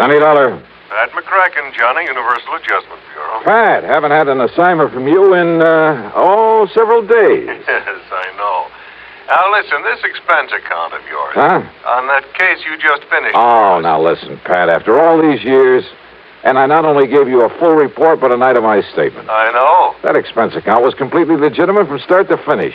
Johnny Dollar. Pat McCracken, Johnny, Universal Adjustment Bureau. Pat, haven't had an assignment from you in, several days. Yes, I know. Now, listen, this expense account of yours. Huh? On that case you just finished. Oh, now listen, Pat, after all these years, and I not only gave you a full report, but an itemized statement. I know. That expense account was completely legitimate from start to finish.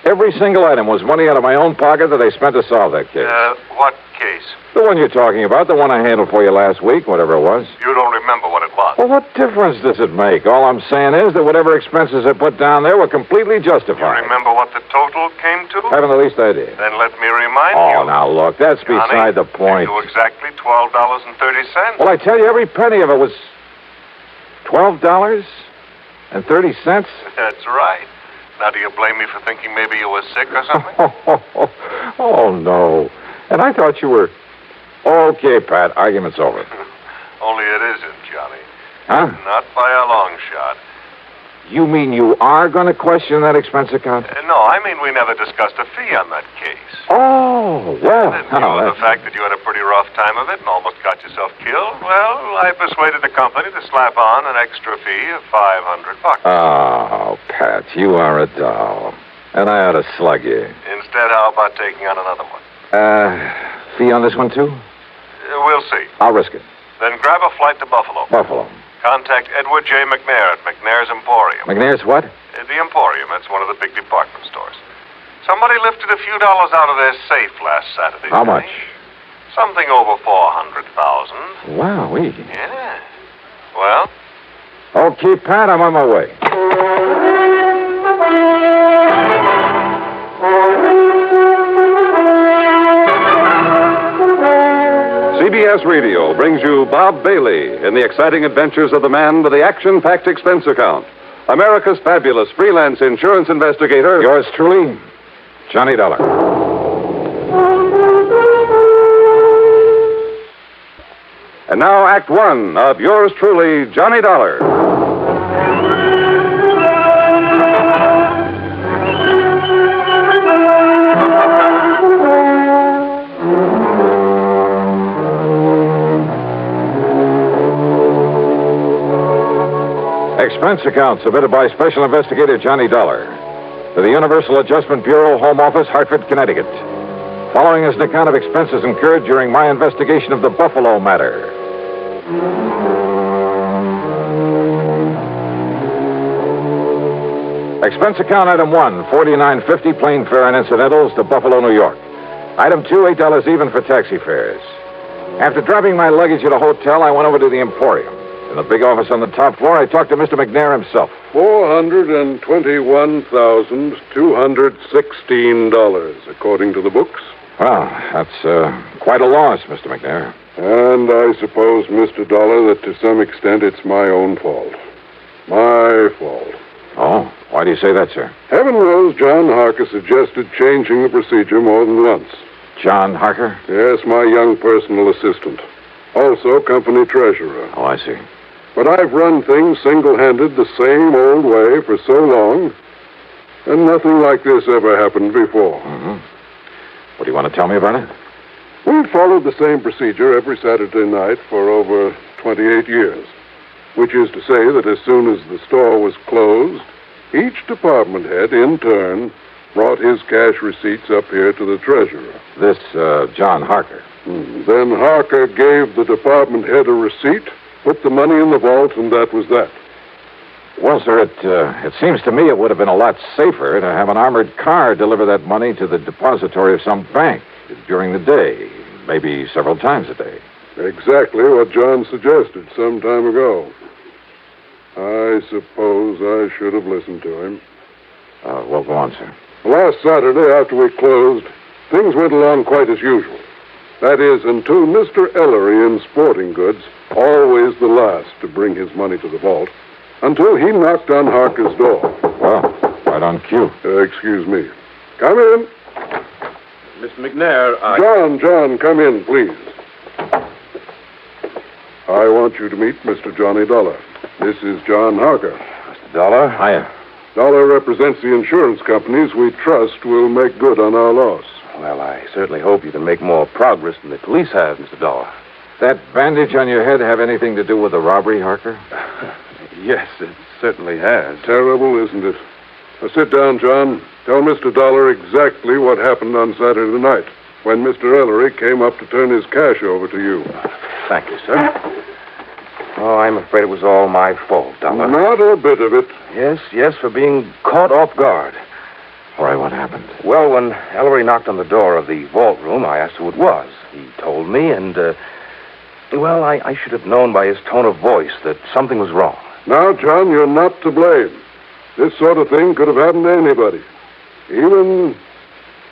Every single item was money out of my own pocket that I spent to solve that case. What case? The one you're talking about, the one I handled for you last week, whatever it was. You don't remember what it was. Well, what difference does it make? All I'm saying is that whatever expenses I put down there were completely justified. You remember what the total came to? Haven't the least idea. Then let me remind you. Oh, now look, that's Johnny, beside the point. You exactly $12.30. Well, I tell you, every penny of it was $12.30. That's right. Now, do you blame me for thinking maybe you were sick or something? Oh, no. And I thought you were... Okay, Pat, argument's over. Only it isn't, Johnny. Huh? Not by a long shot. You mean you are going to question that expense account? No, I mean we never discussed a fee on that case. Oh, well... The fact that you had a pretty rough time of it and almost got yourself killed, well, I persuaded the company to slap on an extra fee of $500. Oh, Pat, you are a doll. And I ought to slug you. Instead, how about taking on another one? Fee on this one, too? We'll see. I'll risk it. Then grab a flight to Buffalo. Buffalo. Contact Edward J. McNair at McNair's Emporium. McNair's what? The Emporium. That's one of the big department stores. Somebody lifted a few dollars out of their safe last Saturday. How much? Something over $400,000. Wow, Yeah. Well? Okay, Pat, I'm on my way. CBS Radio brings you Bob Bailey in the exciting adventures of the man with the action-packed expense account. America's fabulous freelance insurance investigator. Yours truly, Johnny Dollar. And now, Act One of yours truly, Johnny Dollar. Expense account submitted by Special Investigator Johnny Dollar to the Universal Adjustment Bureau, Home Office, Hartford, Connecticut. Following is an account of expenses incurred during my investigation of the Buffalo matter. Expense account item 1, $49.50 plane fare and incidentals to Buffalo, New York. Item 2, $8 even for taxi fares. After dropping my luggage at a hotel, I went over to the Emporium. In the big office on the top floor, I talked to Mr. McNair himself. $421,216, according to the books. Well, that's quite a loss, Mr. McNair. And I suppose, Mr. Dollar, that to some extent it's my own fault. My fault. Oh, why do you say that, sir? Heaven knows John Harker suggested changing the procedure more than once. John Harker? Yes, my young personal assistant. Also company treasurer. Oh, I see. But I've run things single-handed the same old way for so long, and nothing like this ever happened before. Mm-hmm. What do you want to tell me about it? We've followed the same procedure every Saturday night for over 28 years, which is to say that as soon as the store was closed, each department head, in turn, brought his cash receipts up here to the treasurer. This, John Harker. Then Harker gave the department head a receipt, put the money in the vault, and that was that. Well, sir, it seems to me it would have been a lot safer to have an armored car deliver that money to the depository of some bank during the day, maybe several times a day. Exactly what John suggested some time ago. I suppose I should have listened to him. Well, go on, sir. Last Saturday, after we closed, things went along quite as usual. That is, until Mr. Ellery in Sporting Goods, always the last to bring his money to the vault, until he knocked on Harker's door. Well, right on cue. Excuse me. Come in. Mr. McNair, John, come in, please. I want you to meet Mr. Johnny Dollar. This is John Harker. Mr. Dollar? Hiya. Dollar represents the insurance companies we trust will make good on our loss. Well, I certainly hope you can make more progress than the police have, Mr. Dollar. That bandage on your head have anything to do with the robbery, Harker? Yes, it certainly has. Terrible, isn't it? Now, sit down, John. Tell Mr. Dollar exactly what happened on Saturday night when Mr. Ellery came up to turn his cash over to you. Thank you, sir. Oh, I'm afraid it was all my fault, Dollar. Not a bit of it. Yes, for being caught off guard. All right, what happened? Well, when Ellery knocked on the door of the vault room, I asked who it was. He told me, and, well, I should have known by his tone of voice that something was wrong. Now, John, you're not to blame. This sort of thing could have happened to anybody. Even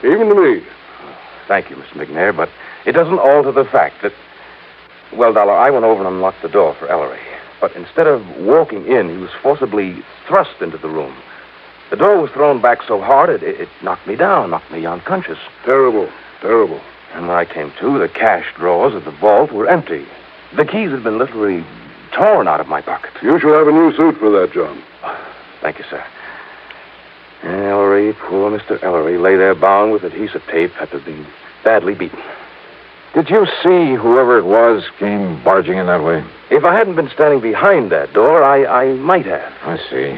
to me. Thank you, Mr. McNair, but it doesn't alter the fact that... Well, Dollar, I went over and unlocked the door for Ellery. But instead of walking in, he was forcibly thrust into the room. The door was thrown back so hard, it knocked me down, knocked me unconscious. Terrible. And when I came to, the cash drawers of the vault were empty. The keys had been literally torn out of my pocket. You shall have a new suit for that, John. Thank you, sir. Ellery, poor Mr. Ellery, lay there bound with adhesive tape after being badly beaten. Did you see whoever it was came barging in that way? If I hadn't been standing behind that door, I might have. I see.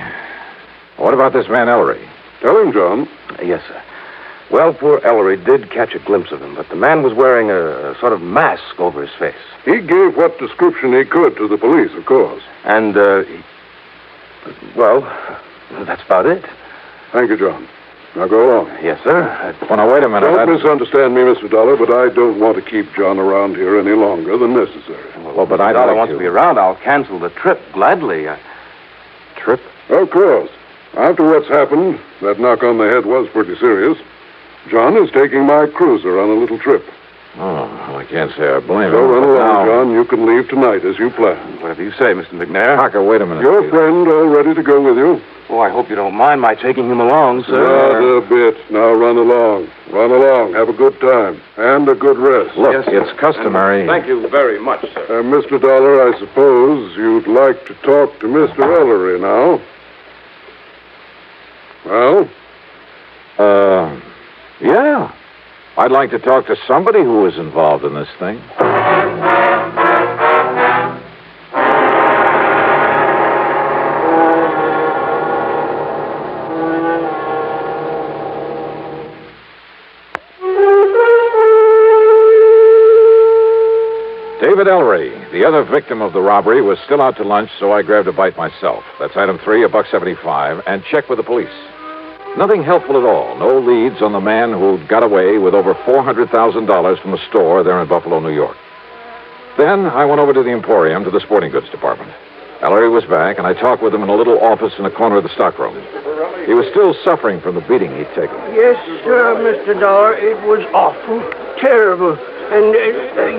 What about this man Ellery? Tell him, John. Yes, sir. Well, poor Ellery did catch a glimpse of him, but the man was wearing a sort of mask over his face. He gave what description he could to the police, of course. And, well, that's about it. Thank you, John. Now go along. Yes, sir. Well, now, wait a minute. Don't misunderstand me, Mr. Dollar, but I don't want to keep John around here any longer than necessary. Well, but I'd Dollar like wants to be around. I'll cancel the trip gladly. Trip? Of course. After what's happened, that knock on the head was pretty serious. John is taking my cruiser on a little trip. Oh, well, I can't say I blame So him. run but along, now- John. You can leave tonight as you planned. Whatever you say, Mr. McNair. Harker, wait a minute. Your please. friend all ready to go with you? Oh, I hope you don't mind my taking him along, sir. Not a bit. Now run along. Run along. Have a good time. And a good rest. Look, Yes, it's customary. Thank you very much, sir. Mr. Dollar, I suppose you'd like to talk to Mr. Ellery now. Well? Yeah. I'd like to talk to somebody who was involved in this thing. David Ellery, the other victim of the robbery, was still out to lunch, so I grabbed a bite myself. That's item 3, $1.75, and checked with the police. Nothing helpful at all. No leads on the man who'd got away with over $400,000 from a store there in Buffalo, New York. Then I went over to the Emporium to the sporting goods department. Ellery was back, and I talked with him in a little office in the corner of the stockroom. He was still suffering from the beating he'd taken. Yes, sir, Mr. Dollar. It was awful, terrible. And,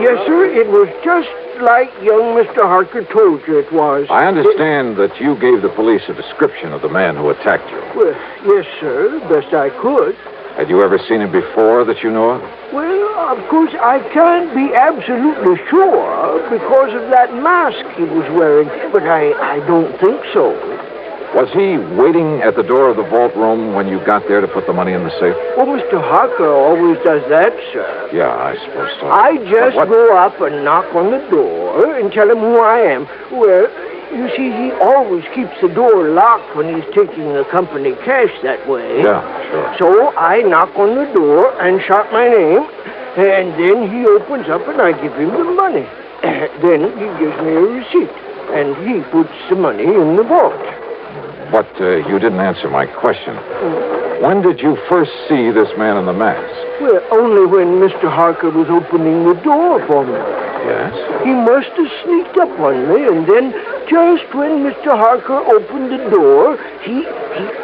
yes, sir, it was just like young Mr. Harker told you it was. I understand that you gave the police a description of the man who attacked you. Well, yes, sir, best I could. Had you ever seen him before that you know of? Well, of course, I can't be absolutely sure because of that mask he was wearing, but I don't think so. Was he waiting at the door of the vault room when you got there to put the money in the safe? Well, Mr. Harker always does that, sir. Yeah, I suppose so. I just But what- go up and knock on the door and tell him who I am. Well, you see, he always keeps the door locked when he's taking the company cash that way. Yeah, sure. So I knock on the door and shout my name, and then he opens up and I give him the money. Then he gives me a receipt, and he puts the money in the vault. But you didn't answer my question. When did you first see this man in the mask? Well, only when Mr. Harker was opening the door for me. Yes? He must have sneaked up on me, and then just when Mr. Harker opened the door, he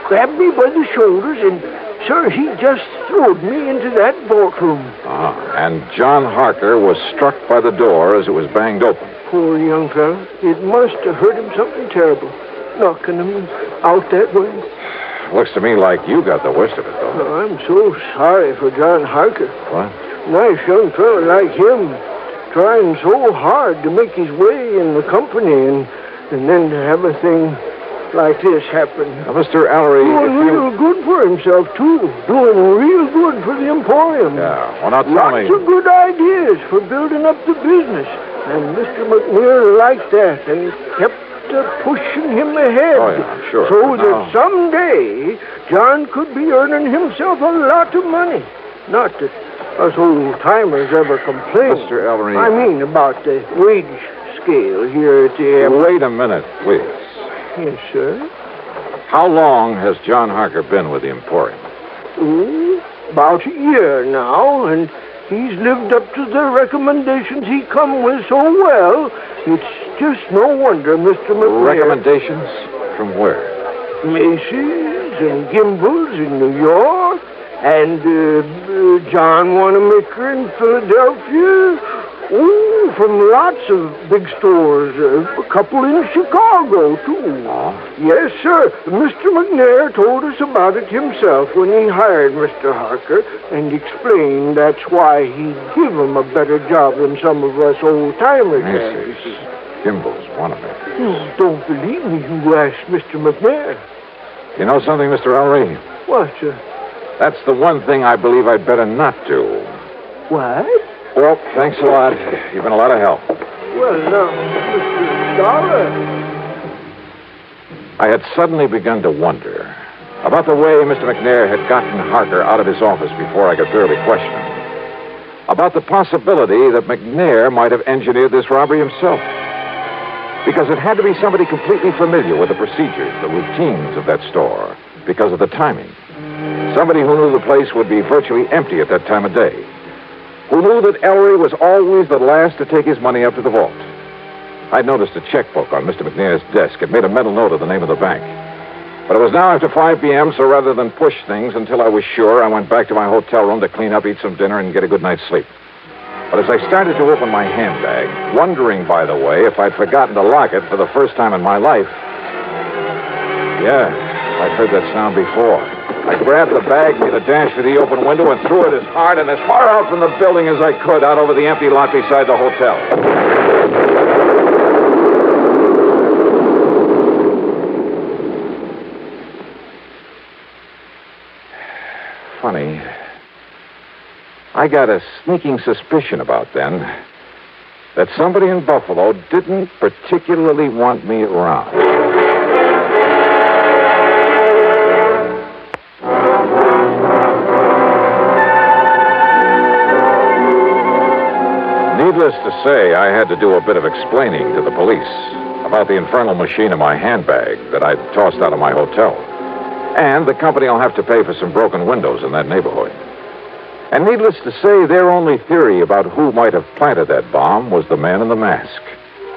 grabbed me by the shoulders, and, sir, he just throwed me into that vault room. And John Harker was struck by the door as it was banged open. Poor young fellow. It must have hurt him something terrible, knocking him out that way. Looks to me like you got the worst of it, though. Oh, I'm so sorry for John Harker. What? Nice young fellow like him, trying so hard to make his way in the company, and then to have a thing like this happen. Now, Mr. Ellery, Doing if real you... good for himself, too. Doing real good for the Emporium. Yeah, well, now tell Lots me... of good ideas for building up the business. And Mr. McNair liked that and kept pushing him ahead. Oh, yeah, sure. So that someday John could be earning himself a lot of money. Not that us old-timers ever complain. Mr. Ellery. I mean about the wage scale here at the airport. Wait a minute, please. Yes, sir. How long has John Harker been with the Emporium? About a year now, and he's lived up to the recommendations he come with so well. It's just no wonder, Mr. McNair. Recommendations? From where? Macy's and Gimbel's in New York, and John Wanamaker in Philadelphia. Oh, from lots of big stores. A couple in Chicago, too. Oh? Yes, sir. Mr. McNair told us about it himself when he hired Mr. Harker and explained that's why he'd give him a better job than some of us old-timers had. Macy's, Gimbel's, Wanamaker. Don't believe me, you asked Mr. McNair. You know something, Mr. Ellery? What, sir? That's the one thing I believe I'd better not do. What? Well, thanks a lot. You've been a lot of help. Well, now, Mr. Dollar. I had suddenly begun to wonder about the way Mr. McNair had gotten Harker out of his office before I could fairly question him. About the possibility that McNair might have engineered this robbery himself. Because it had to be somebody completely familiar with the procedures, the routines of that store, because of the timing. Somebody who knew the place would be virtually empty at that time of day. Who knew that Ellery was always the last to take his money up to the vault. I'd noticed a checkbook on Mr. McNair's desk. It made a mental note of the name of the bank. But it was now after 5 p.m., so rather than push things until I was sure, I went back to my hotel room to clean up, eat some dinner, and get a good night's sleep. But as I started to open my handbag, wondering, by the way, if I'd forgotten to lock it for the first time in my life. Yeah, I'd heard that sound before. I grabbed the bag, made a dash for the open window, and threw it as hard and as far out from the building as I could, out over the empty lot beside the hotel. Funny. I got a sneaking suspicion about then that somebody in Buffalo didn't particularly want me around. Needless to say, I had to do a bit of explaining to the police about the infernal machine in my handbag that I'd tossed out of my hotel. And the company will have to pay for some broken windows in that neighborhood. And needless to say, their only theory about who might have planted that bomb was the man in the mask,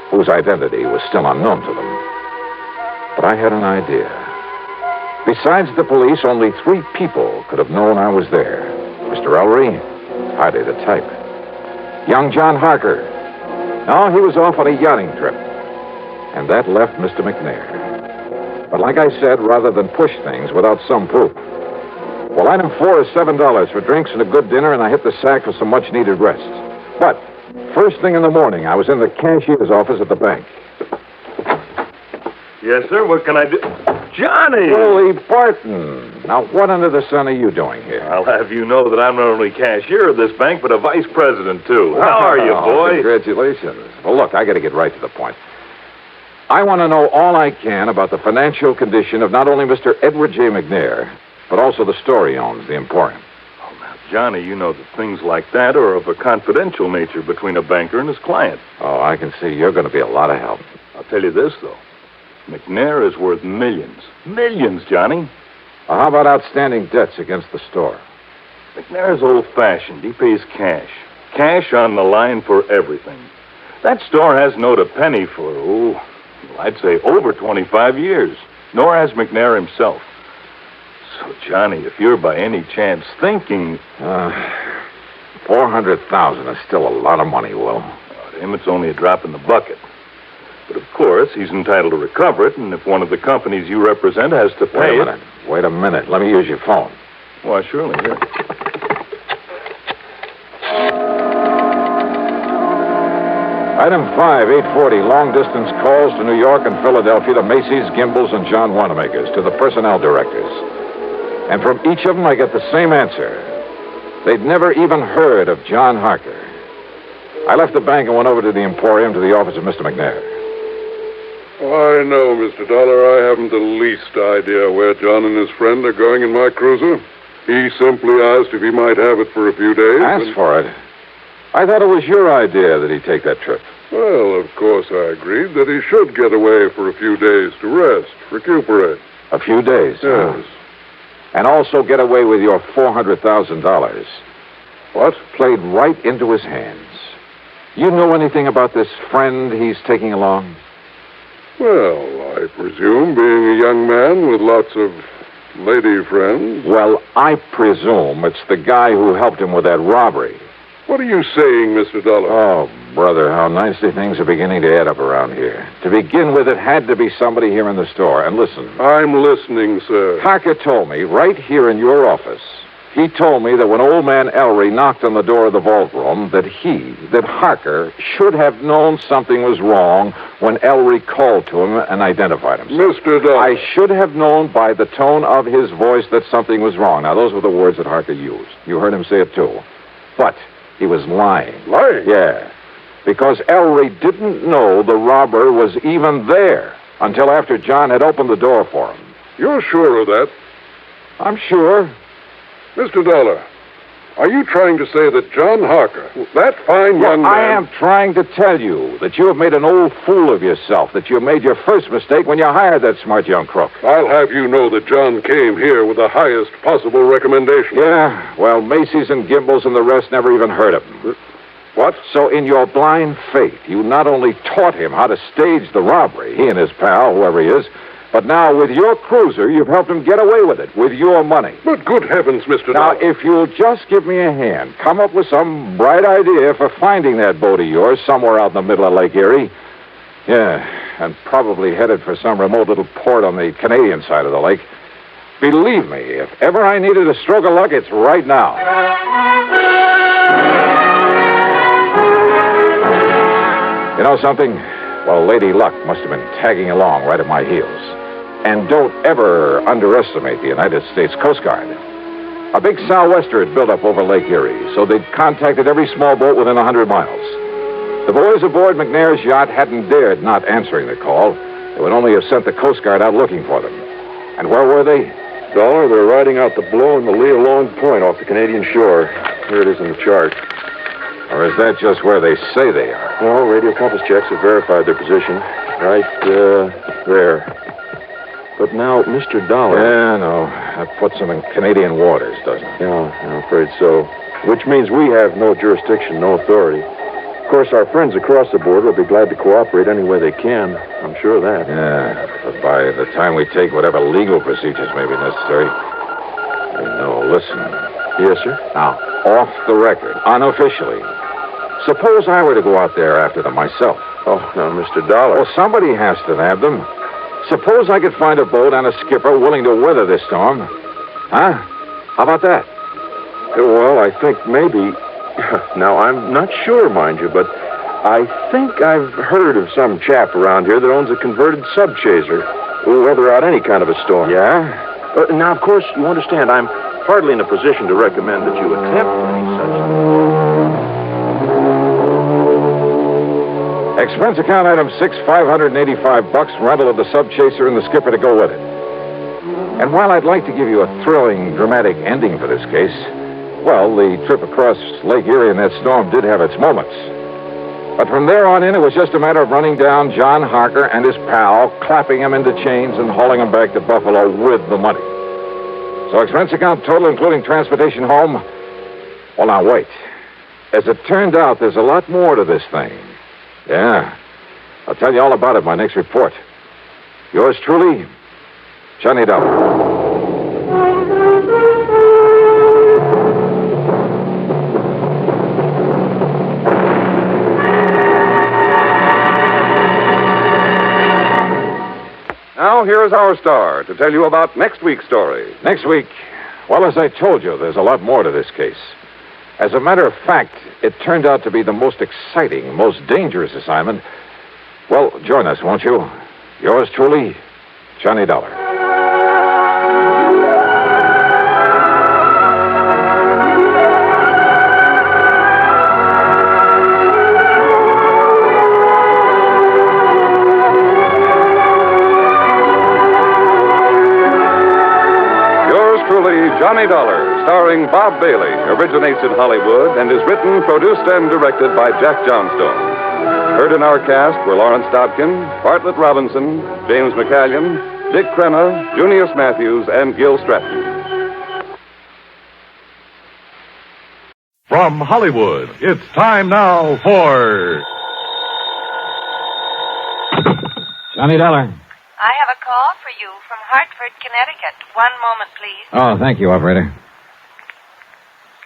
whose identity was still unknown to them. But I had an idea. Besides the police, only 3 people could have known I was there. Mr. Ellery, hardly the type. Young John Harker. No, he was off on a yachting trip. And that left Mr. McNair. But like I said, rather than push things without some proof. Well, item 4 is $7 for drinks and a good dinner, and I hit the sack for some much-needed rest. But first thing in the morning, I was in the cashier's office at the bank. Yes, sir. What can I do? Johnny! Willie Barton. Now, what under the sun are you doing here? I'll have you know that I'm not only cashier of this bank, but a vice president, too. How are you, boy? Congratulations. Well, look, I got to get right to the point. I want to know all I can about the financial condition of not only Mr. Edward J. McNair, but also the store he owns, the Emporium. Oh, now, Johnny, you know that things like that are of a confidential nature between a banker and his client. Oh, I can see you're going to be a lot of help. I'll tell you this, though. McNair is worth millions. Millions, Johnny. Well, how about outstanding debts against the store? McNair's old-fashioned. He pays cash. Cash on the line for everything. That store hasn't owed a penny for, I'd say over 25 years. Nor has McNair himself. So, Johnny, if you're by any chance thinking... $400,000 is still a lot of money, Will. To him, it's only a drop in the bucket. But, of course, he's entitled to recover it, and if one of the companies you represent has to pay it... Wait a minute. Let me use your phone. Why, surely, here. Item 5, 840, long-distance calls to New York and Philadelphia to Macy's, Gimbel's, and John Wanamaker's, to the personnel directors. And from each of them, I get the same answer. They'd never even heard of John Harker. I left the bank and went over to the Emporium to the office of Mr. McNair. I know, Mr. Dollar. I haven't the least idea where John and his friend are going in my cruiser. He simply asked if he might have it for a few days. Asked for it? I thought it was your idea that he take that trip. Well, of course I agreed that he should get away for a few days to rest, recuperate. A few days? Yes. And also get away with your $400,000. What? Played right into his hands. You know anything about this friend he's taking along? Well, I presume, being a young man with lots of lady friends. Well, I presume it's the guy who helped him with that robbery. What are you saying, Mr. Dollar? Oh, brother, how nicely things are beginning to add up around here. To begin with, it had to be somebody here in the store. And listen. I'm listening, sir. Harker told me, right here in your office, he told me that when old man Ellery knocked on the door of the vault room, that Harker should have known something was wrong when Ellery called to him and identified himself. Mr. Dollar. I should have known by the tone of his voice that something was wrong. Now, those were the words that Harker used. You heard him say it, too. But he was lying. Lying? Yeah. Because Ellery didn't know the robber was even there until after John had opened the door for him. You're sure of that? I'm sure. Mr. Dollar, are you trying to say that John Harker, that fine young man... I am trying to tell you that you have made an old fool of yourself, that you made your first mistake when you hired that smart young crook. I'll have you know that John came here with the highest possible recommendation. Yeah, well, Macy's and Gimbel's and the rest never even heard of him. What? So in your blind faith, you not only taught him how to stage the robbery, he and his pal, whoever he is, but now with your cruiser, you've helped him get away with it, with your money. But good heavens, Mr. Now, Dollar. if you'll just give me a hand, come up with some bright idea for finding that boat of yours somewhere out in the middle of Lake Erie. Yeah, and probably headed for some remote little port on the Canadian side of the lake. Believe me, if ever I needed a stroke of luck, it's right now. You know something? Well, Lady Luck must have been tagging along right at my heels. And don't ever underestimate the United States Coast Guard. A big sou'wester had built up over Lake Erie, so they'd contacted every small boat within 100 miles. The boys aboard McNair's yacht hadn't dared not answering the call. They would only have sent the Coast Guard out looking for them. And where were they? Dollar, they're riding out the blow in the lee of Long Point off the Canadian shore. Here it is in the chart. Or is that just where they say they are? Well, radio compass checks have verified their position. Right, there. But now, Mr. Dollar... Yeah, no. That puts them in Canadian waters, doesn't it? Yeah, I'm afraid so. Which means we have no jurisdiction, no authority. Of course, our friends across the border will be glad to cooperate any way they can. I'm sure of that. Yeah, but by the time we take whatever legal procedures may be necessary... No, listen. Yes, sir? Now, off the record, unofficially. Suppose I were to go out there after them myself. Oh, now, Mr. Dollar... Well, somebody has to nab them. Suppose I could find a boat and a skipper willing to weather this storm. Huh? How about that? Well, I think maybe... Now, I'm not sure, mind you, but I think I've heard of some chap around here that owns a converted subchaser. Will weather out any kind of a storm. Yeah? Now, of course, you understand, I'm hardly in a position to recommend that you attempt any such... Expense account item 6, $585, rental of the subchaser and the skipper to go with it. And while I'd like to give you a thrilling, dramatic ending for this case, well, the trip across Lake Erie in that storm did have its moments. But from there on in, it was just a matter of running down John Harker and his pal, clapping him into chains and hauling him back to Buffalo with the money. So expense account total, including transportation home. Well, now, wait. As it turned out, there's a lot more to this thing. Yeah. I'll tell you all about it in my next report. Yours truly, Johnny Dollar. Now, here is our star to tell you about next week's story. Next week, well, as I told you, there's a lot more to this case. As a matter of fact, it turned out to be the most exciting, most dangerous assignment. Well, join us, won't you? Yours truly, Johnny Dollar. Johnny Dollar, starring Bob Bailey, originates in Hollywood and is written, produced, and directed by Jack Johnstone. Heard in our cast were Lawrence Dobkin, Bartlett Robinson, James McCallion, Dick Crenna, Junius Matthews, and Gil Stratton. From Hollywood, it's time now for... Johnny Dollar. I have a call for you from Hartford, Connecticut. One moment, please. Oh, thank you, operator.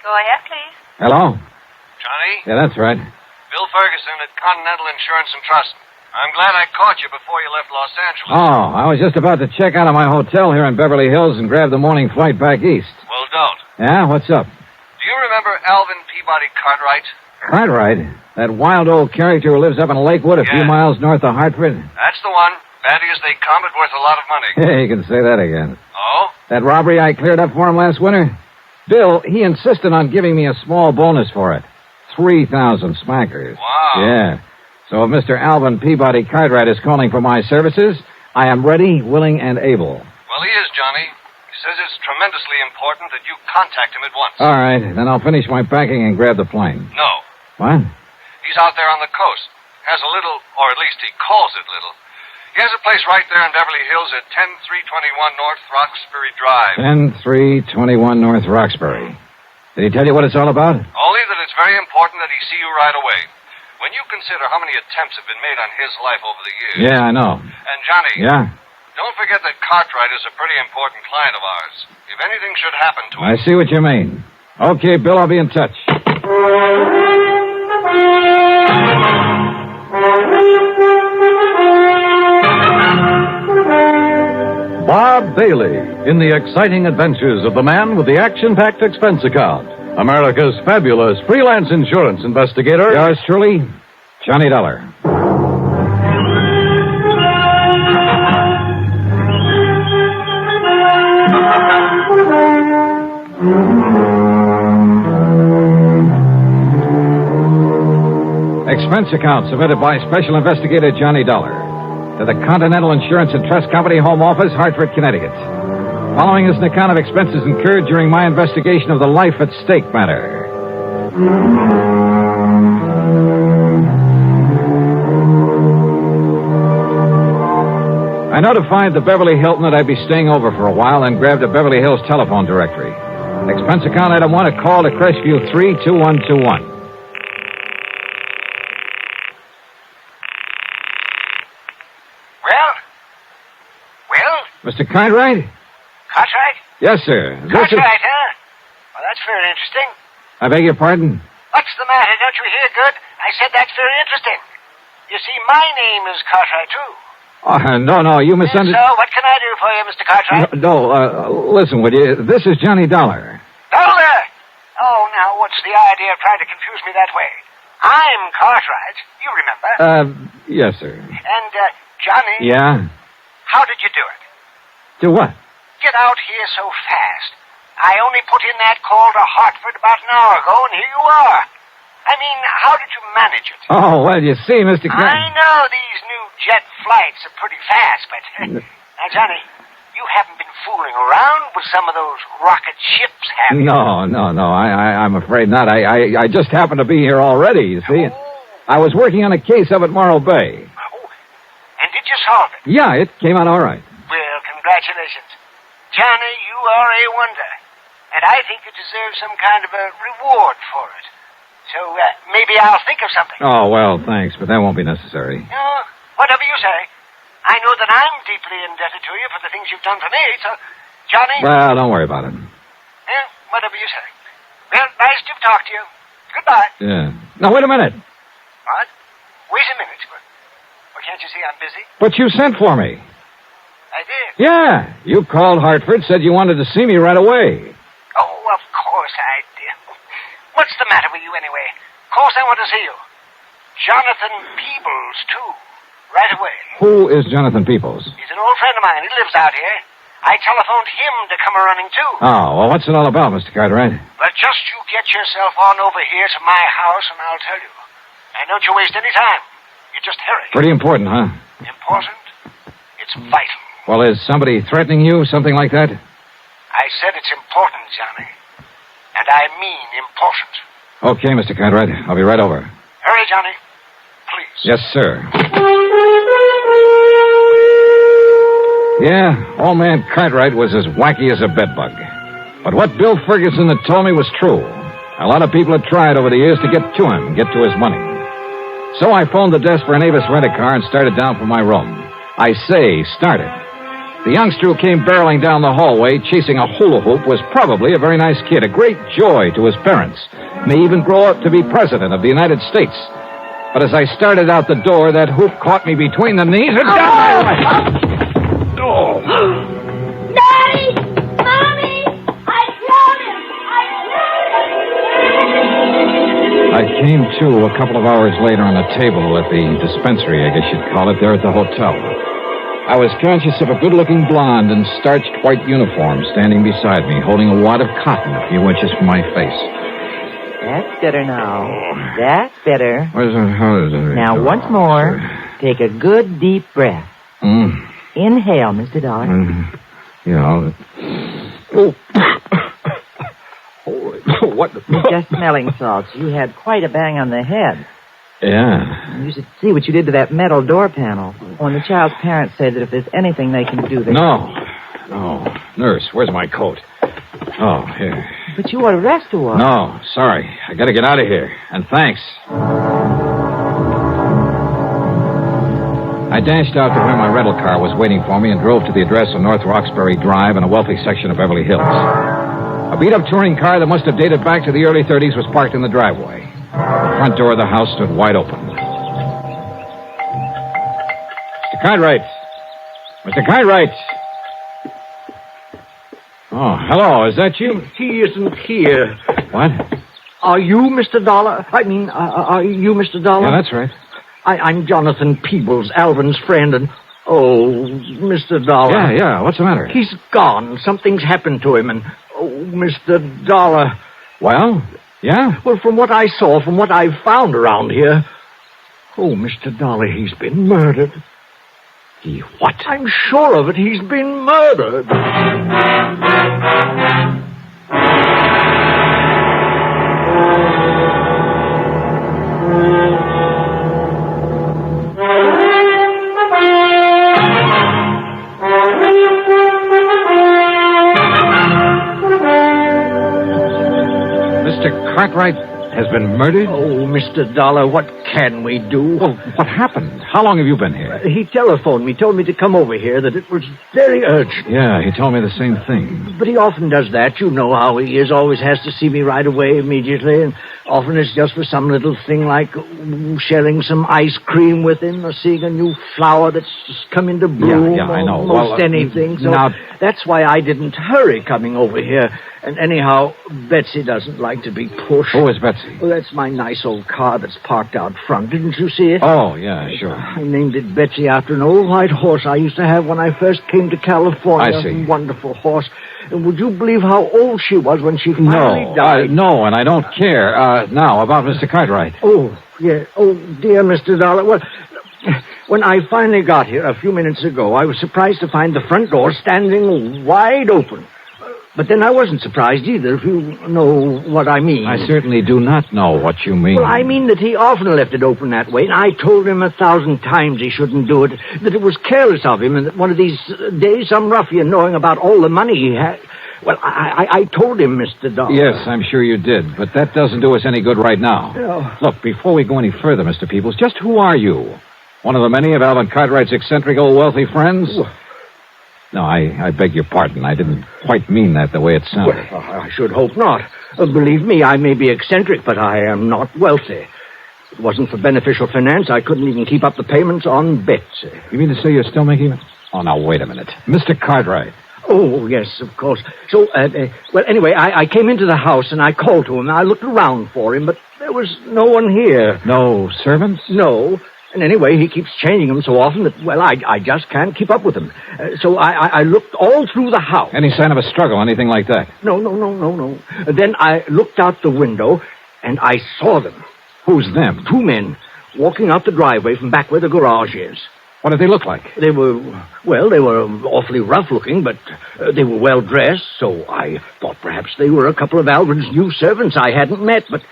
Go ahead, please. Hello? Johnny? Yeah, that's right. Bill Ferguson at Continental Insurance and Trust. I'm glad I caught you before you left Los Angeles. Oh, I was just about to check out of my hotel here in Beverly Hills and grab the morning flight back east. Well, don't. Yeah? What's up? Do you remember Alvin Peabody Cartwright? Cartwright? That wild old character who lives up in Lakewood a few Yeah. miles north of Hartford? That's the one. Batty as they come, but worth a lot of money. Hey, you can say that again. Oh? That robbery I cleared up for him last winter? Bill, he insisted on giving me a small bonus for it. 3,000 smackers. Wow. Yeah. So if Mr. Alvin Peabody Cartwright is calling for my services, I am ready, willing, and able. Well, he is, Johnny. He says it's tremendously important that you contact him at once. All right, then I'll finish my packing and grab the plane. No. What? He's out there on the coast. Has a little, or at least he calls it little. He has a place right there in Beverly Hills at 10321 North Roxbury Drive. 10321 North Roxbury. Did he tell you what it's all about? Only that it's very important that he see you right away. When you consider how many attempts have been made on his life over the years. Yeah, I know. And, Johnny. Yeah? Don't forget that Cartwright is a pretty important client of ours. If anything should happen to him... I see what you mean. Okay, Bill, I'll be in touch. Bob Bailey in the exciting adventures of the man with the action-packed expense account. America's fabulous freelance insurance investigator. Yours truly, Johnny Dollar. Expense account submitted by Special Investigator Johnny Dollar to the Continental Insurance and Trust Company Home Office, Hartford, Connecticut. Following is an account of expenses incurred during my investigation of the life at stake matter. I notified the Beverly Hilton that I'd be staying over for a while and grabbed a Beverly Hills telephone directory. Expense account item 1, a call to Crestview 32121. Mr. Cartwright? Cartwright? Yes, sir. Cartwright, huh? Well, that's very interesting. I beg your pardon? What's the matter? Don't you hear good? I said that's very interesting. You see, my name is Cartwright, too. No, you misunderstood. So, what can I do for you, Mr. Cartwright? Listen, will you? This is Johnny Dollar. Dollar? Oh, now, what's the idea of trying to confuse me that way? I'm Cartwright. You remember? Yes, sir. And, Johnny? Yeah? How did you do it? Do what? Get out here so fast. I only put in that call to Hartford about an hour ago, and here you are. I mean, how did you manage it? Oh, well, you see, Mr. I know these new jet flights are pretty fast, but... now, Johnny, you haven't been fooling around with some of those rocket ships, have you? No. I'm afraid not. I just happened to be here already, you see. Oh. I was working on a case up at Morro Bay. Oh, and did you solve it? Yeah, it came out all right. Well, congratulations. Johnny, you are a wonder. And I think you deserve some kind of a reward for it. So, maybe I'll think of something. Oh, well, thanks, but that won't be necessary. Whatever you say. I know that I'm deeply indebted to you for the things you've done for me, so, Johnny... Well, don't worry about it. Whatever you say. Well, nice to talk to you. Goodbye. Yeah. Now, wait a minute. What? Wait a minute. Well, can't you see I'm busy? But you sent for me. I did. Yeah. You called Hartford, said you wanted to see me right away. Oh, of course I did. What's the matter with you, anyway? Of course I want to see you. Jonathan Peebles, too. Right away. Who is Jonathan Peebles? He's an old friend of mine. He lives out here. I telephoned him to come a-running, too. Oh, well, what's it all about, Mr. Cartwright? Well, just you get yourself on over here to my house, and I'll tell you. And don't you waste any time. You just hurry. Pretty important, huh? Important? It's vital. Well, is somebody threatening you, something like that? I said it's important, Johnny. And I mean important. Okay, Mr. Cartwright. I'll be right over. Hurry, Johnny. Please. Yes, sir. Yeah, old man Cartwright was as wacky as a bedbug. But what Bill Ferguson had told me was true. A lot of people had tried over the years to get to him, get to his money. So I phoned the desk for an Avis rent-a-car and started down from my room. I say started. The youngster who came barreling down the hallway, chasing a hula hoop, was probably a very nice kid, a great joy to his parents. May even grow up to be president of the United States. But as I started out the door, that hoop caught me between the knees and Oh! Daddy! Mommy! I killed him! I came to a couple of hours later on a table at the dispensary, I guess you'd call it, there at the hotel. I was conscious of a good-looking blonde in starched white uniform standing beside me, holding a wad of cotton a few inches from my face. That's better now. That's better. How is it? Now, once more, take a good, deep breath. Inhale, Mr. Dollar. Oh. What? Just smelling salts. You had quite a bang on the head. Yeah. You should see what you did to that metal door panel. When the child's parents said that if there's anything they can do, they... No. Nurse, where's my coat? Oh, here. But you ought to rest a while. No, sorry. I gotta get out of here. And thanks. I dashed out to where my rental car was waiting for me and drove to the address on North Roxbury Drive in a wealthy section of Beverly Hills. A beat-up touring car that must have dated back to the early 30s was parked in the driveway. The front door of the house stood wide open. Mr. Cartwright! Mr. Cartwright! Oh, hello. Is that you? He isn't here. What? Are you Mr. Dollar? Are you Mr. Dollar? Yeah, that's right. I'm Jonathan Peebles, Alvin's friend, and... Oh, Mr. Dollar. Yeah. What's the matter? He's gone. Something's happened to him, and... Oh, Mr. Dollar. Well, yeah? Well, from what I saw, from what I've found around here... Oh, Mr. Dollar, he's been murdered. He what? I'm sure of it. He's been murdered. Mr. Cartwright has been murdered? Oh, Mr. Dollar, what can we do? Well, what happened? How long have you been here? He telephoned me, told me to come over here, that it was very urgent. Yeah, he told me the same thing. But he often does that. You know how he is. Always has to see me right away, immediately. And often it's just for some little thing like sharing some ice cream with him or seeing a new flower that's just come into bloom. Yeah, I know. Most anything. So now... that's why I didn't hurry coming over here. And anyhow, Betsy doesn't like to be pushed. Who is Betsy? Well, that's my nice old car that's parked out front. Didn't you see it? Oh, yeah, sure. I named it Betsy after an old white horse I used to have when I first came to California. I see. A wonderful horse. And would you believe how old she was when she finally died? No, and I don't care. Now, about Mr. Cartwright. Oh, yeah. Oh, dear Mr. Dollar. Well, when I finally got here a few minutes ago, I was surprised to find the front door standing wide open. But then I wasn't surprised either, if you know what I mean. I certainly do not know what you mean. Well, I mean that he often left it open that way, and I told him 1,000 times he shouldn't do it, that it was careless of him, and that one of these days some ruffian, knowing about all the money he had... Well, I told him, Mr. Dollar. Yes, I'm sure you did, but that doesn't do us any good right now. No. Look, before we go any further, Mr. Peebles, just who are you? One of the many of Alvin Cartwright's eccentric old wealthy friends? No, I beg your pardon. I didn't quite mean that the way it sounded. Well, I should hope not. Believe me, I may be eccentric, but I am not wealthy. If it wasn't for beneficial finance, I couldn't even keep up the payments on Betsy. You mean to say you're still making it? Oh, now, wait a minute. Mr. Cartwright. Oh, yes, of course. So, well, anyway, I came into the house and I called to him. I looked around for him, but there was no one here. No servants? No. And anyway, he keeps changing them so often that, well, I just can't keep up with him. So I looked all through the house. Any sign of a struggle, anything like that? No. Then I looked out the window, and I saw them. Who's them? 2 men walking out the driveway from back where the garage is. What did they look like? They were awfully rough-looking, but they were well-dressed, so I thought perhaps they were a couple of Alvin's new servants I hadn't met, but...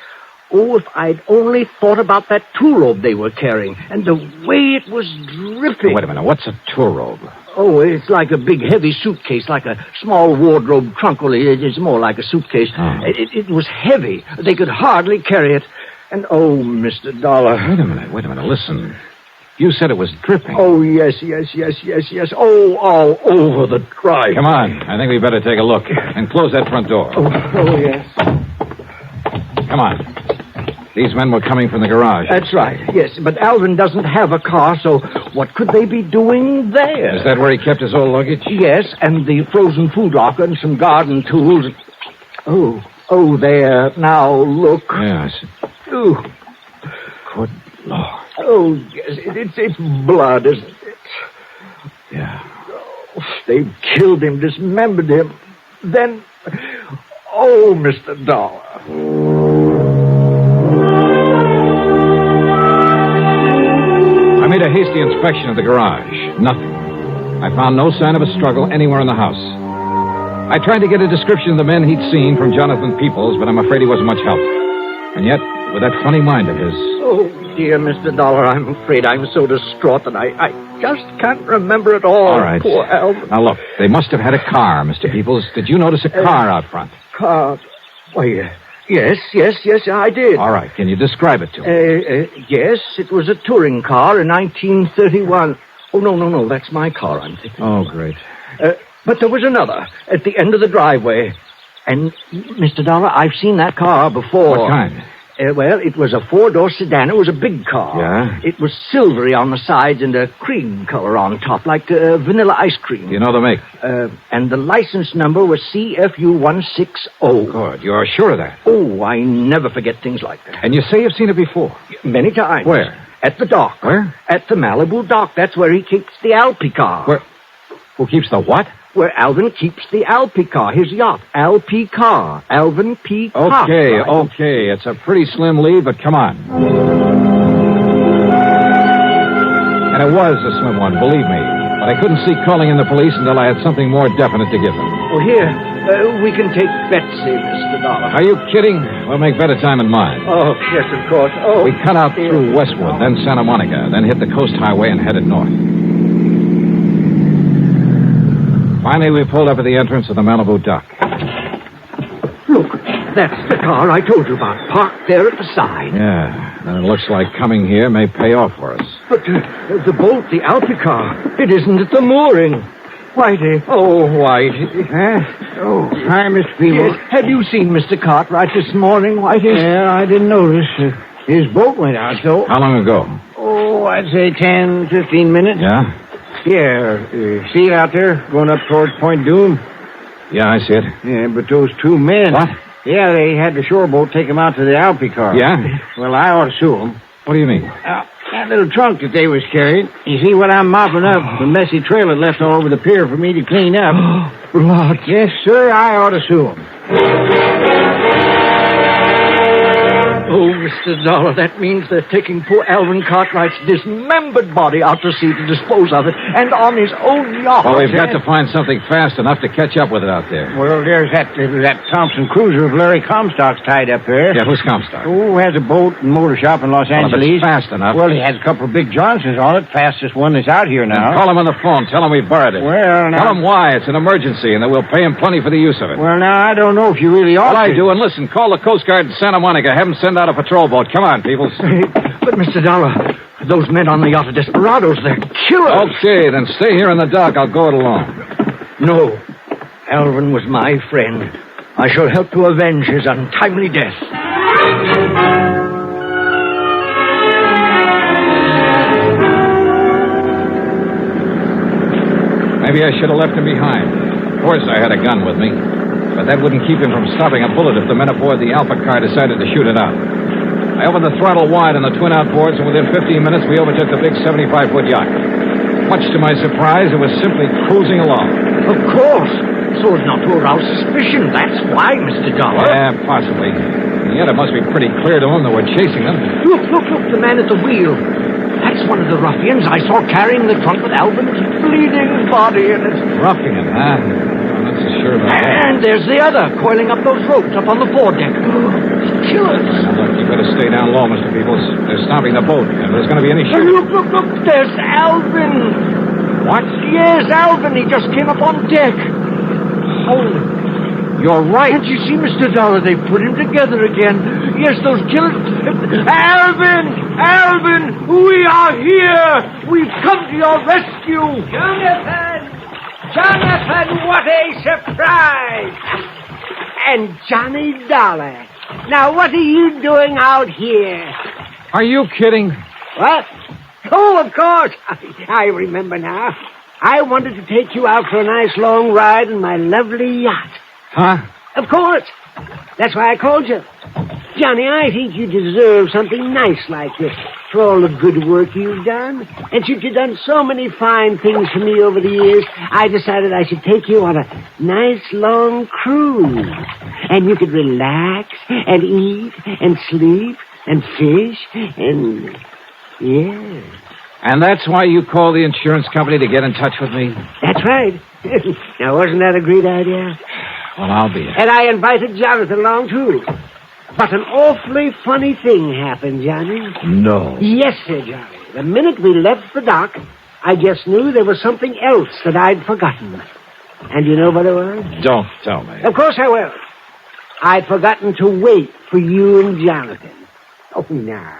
Oh, if I'd only thought about that tool robe they were carrying, and the way it was dripping. Wait a minute, what's a tool robe? Oh, it's like a big, heavy suitcase, like a small wardrobe trunk, only it's more like a suitcase. Oh. It was heavy. They could hardly carry it. And, oh, Mr. Dollar. Wait a minute, listen. You said it was dripping. Oh, yes. Oh, all over the drive. Come on, I think we better take a look. And close that front door. Oh, yes. Come on. These men were coming from the garage. That's right, yes. But Alvin doesn't have a car, so what could they be doing there? Is that where he kept his old luggage? Yes, and the frozen food locker and some garden tools. Oh, there. Now, look. Yeah, I see. Oh. Good Lord. Oh, yes, it's blood, isn't it? Yeah. Oh, they've killed him, dismembered him. Then, oh, Mr. Dollar. I made a hasty inspection of the garage. Nothing. I found no sign of a struggle anywhere in the house. I tried to get a description of the men he'd seen from Jonathan Peoples, but I'm afraid he wasn't much help. And yet, with that funny mind of his... Oh, dear Mr. Dollar, I'm afraid I'm so distraught that I just can't remember it all. All right. Poor Alvin. Now, look, they must have had a car, Mr. Peoples. Did you notice a car out front? Car? Why, yes, I did. All right. Can you describe it to me? Yes, it was a touring car in 1931. Oh, no, that's my car, I'm thinking. Oh, great. But there was another at the end of the driveway. And, Mr. Dollar, I've seen that car before. What kind? Well, it was a four-door sedan. It was a big car. Yeah? It was silvery on the sides and a cream color on top, like vanilla ice cream. Do you know the make? And the license number was CFU 160. Good. You're sure of that? Oh, I never forget things like that. And you say you've seen it before? Many times. Where? At the dock. Where? At the Malibu dock. That's where he keeps the Alpi car. Where? Who keeps the what? Where Alvin keeps the Alpi car, his yacht. Alpi car. Alvin P. Cox. Okay. It's a pretty slim lead, but come on. And it was a slim one, believe me. But I couldn't see calling in the police until I had something more definite to give them. Oh, here. We can take Betsy, Mr. Dollar. Are you kidding? We'll make better time in mine. Oh, yes, of course. Oh. We cut out through Westwood, then Santa Monica, then hit the coast highway and headed north. Finally, we pulled up at the entrance of the Malibu dock. Look, that's the car I told you about, parked there at the side. Yeah, and it looks like coming here may pay off for us. But the boat, the Alpi car, it isn't at the mooring. Whitey. Oh, Whitey. Oh, hi, Mr. Peebles. Yes. Have you seen Mr. Cartwright this morning, Whitey? Yeah, I didn't notice. His boat went out, though. How long ago? Oh, I'd say 10, 15 minutes. Yeah? Yeah, see it out there, going up towards Point Doom? Yeah, I see it. Yeah, but those two men... What? Yeah, they had the shore boat take them out to the Alpi car. Yeah? Well, I ought to sue them. What do you mean? That little trunk that they was carrying. You see what I'm mopping up? The messy trail it left all over the pier for me to clean up. Blood. Yes, sir, I ought to sue them. Oh, Mr. Dollar, that means they're taking poor Alvin Cartwright's dismembered body out to sea to dispose of it, and on his own yacht. Well, we've got to find something fast enough to catch up with it out there. Well, there's that Thompson cruiser of Larry Comstock's tied up there. Yeah, who's Comstock? Oh, has a boat and motor shop in Los Angeles. If it's fast enough. Well, he has a couple of big Johnsons on it, fastest one that's out here now. Then call him on the phone. Tell him we borrowed it. Well, now... Tell him why. It's an emergency, and that we'll pay him plenty for the use of it. Well, now, I don't know if you really ought Well, to. I do, and listen, call the Coast Guard in Santa Monica. Have them send out a patrol boat. Come on, people. But, Mr. Dollar, those men on the yacht are desperados. They're killers. Okay, then stay here in the dock. I'll go it alone. No. Alvin was my friend. I shall help to avenge his untimely death. Maybe I should have left him behind. Of course, I had a gun with me. But that wouldn't keep him from stopping a bullet if the men aboard the Alpha car decided to shoot it out. I opened the throttle wide on the twin outboards, and within 15 minutes, we overtook the big 75-foot yacht. Much to my surprise, it was simply cruising along. Of course. So as not to arouse suspicion. That's why, Mr. Dollar. Yeah, possibly. And yet it must be pretty clear to them that we're chasing them. Look, the man at the wheel. That's one of the ruffians I saw carrying the trunk with Alvin's bleeding body in it. Ruffian, huh? I'm not so sure about that. And there's the other, coiling up those ropes up on the foredeck. Killers. Now, look, you better stay down low, Mr. Peoples. They're stopping the boat. If there's going to be any shooting... Look, there's Alvin. What? Yes, Alvin. He just came up on deck. Oh, you're right. Can't you see, Mr. Dollar? They put him together again. Yes, those killers... Alvin, we are here. We've come to your rescue. Jonathan, what a surprise. And Johnny Dollar. Now, what are you doing out here? Are you kidding? What? Oh, of course. I remember now. I wanted to take you out for a nice long ride in my lovely yacht. Huh? Of course. That's why I called you. Johnny, I think you deserve something nice like this for all the good work you've done. And since you've done so many fine things for me over the years, I decided I should take you on a nice long cruise. And you could relax and eat and sleep and fish and... yeah. And that's why you called the insurance company to get in touch with me? That's right. Now, wasn't that a great idea? Well, I'll be it. And I invited Jonathan along, too. But an awfully funny thing happened, Johnny. No. Yes, sir, Johnny. The minute we left the dock, I just knew there was something else that I'd forgotten. And you know what it was? Don't tell me. Of course I will. I'd forgotten to wait for you and Jonathan. Oh, now,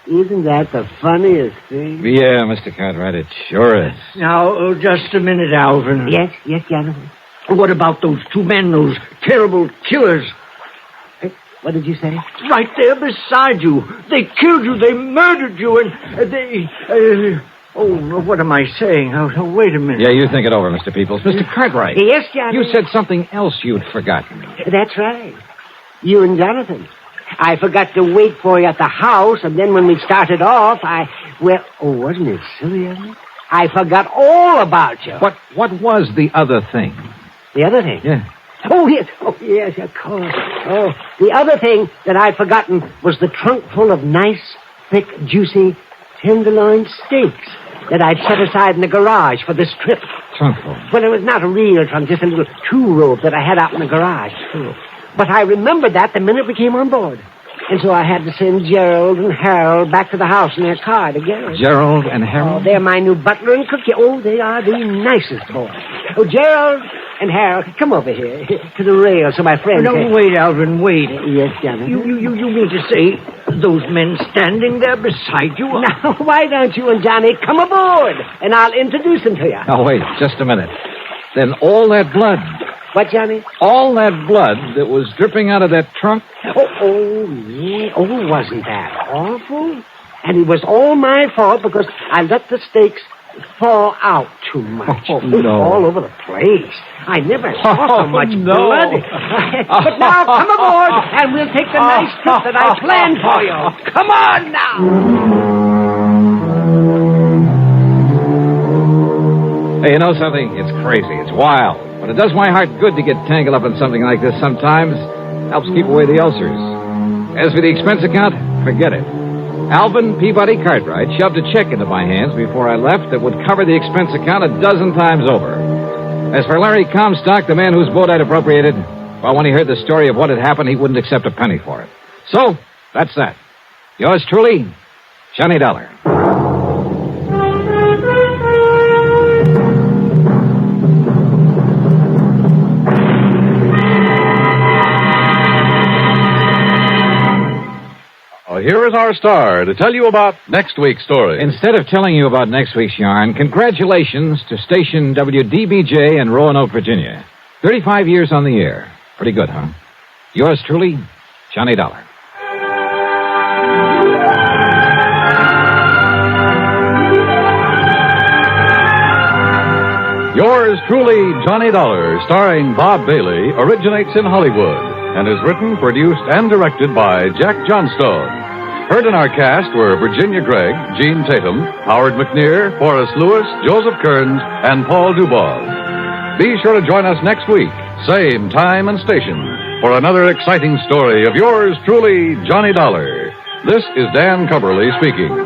isn't that the funniest thing? Yeah, Mr. Cartwright, it sure is. Now, just a minute, Alvin. Yes, Jonathan. What about those two men, those terrible killers? What did you say? Right there beside you. They killed you. They murdered you. And they... oh, what am I saying? Oh, wait a minute. Yeah, you think it over, Mr. Peoples. Mr. Cartwright. Yes, Jonathan. You said something else you'd forgotten. That's right. You and Jonathan. I forgot to wait for you at the house, and then when we started off, well, wasn't it silly of me? I forgot all about you. What was the other thing? The other thing? Yeah. Oh, yes, of course. Oh, the other thing that I'd forgotten was the trunk full of nice, thick, juicy tenderloin steaks that I'd set aside in the garage for this trip. Trunk full? Well, it was not a real trunk, just a little two-rope that I had out in the garage. But I remembered that the minute we came on board. And so I had to send Gerald and Harold back to the house in their car to get us. Gerald and Harold? Oh, they're my new butler and cook. Oh, they are the nicest boys. Oh, Gerald and Harold, come over here to the rail so my friend can... Wait, Alvin, wait. Yes, Jonathan? You mean to say those men standing there beside you? Now, why don't you and Johnny come aboard, and I'll introduce them to you. Oh, wait, just a minute. Then all that blood... What, Johnny? All that blood that was dripping out of that trunk? Oh, yeah. Oh, wasn't that awful? And it was all my fault because I let the steaks fall out too much. Oh, no. All over the place. I never saw so much no. blood. But now, come aboard, and we'll take the nice trip that I planned for you. Come on now. Hey, you know something? It's crazy. It's wild. But it does my heart good to get tangled up in something like this sometimes. Helps keep away the ulcers. As for the expense account, forget it. Alvin Peabody Cartwright shoved a check into my hands before I left that would cover the expense account a dozen times over. As for Larry Comstock, the man whose boat I'd appropriated, well, when he heard the story of what had happened, he wouldn't accept a penny for it. So, that's that. Yours truly, Johnny Dollar. Here is our star to tell you about next week's story. Instead of telling you about next week's yarn, congratulations to station WDBJ in Roanoke, Virginia. 35 years on the air. Pretty good, huh? Yours truly, Johnny Dollar. Yours truly, Johnny Dollar, starring Bob Bailey, originates in Hollywood and is written, produced, and directed by Jack Johnstone. Heard in our cast were Virginia Gregg, Gene Tatum, Howard McNear, Forrest Lewis, Joseph Kearns, and Paul Dubov. Be sure to join us next week, same time and station, for another exciting story of yours truly, Johnny Dollar. This is Dan Cumberly speaking.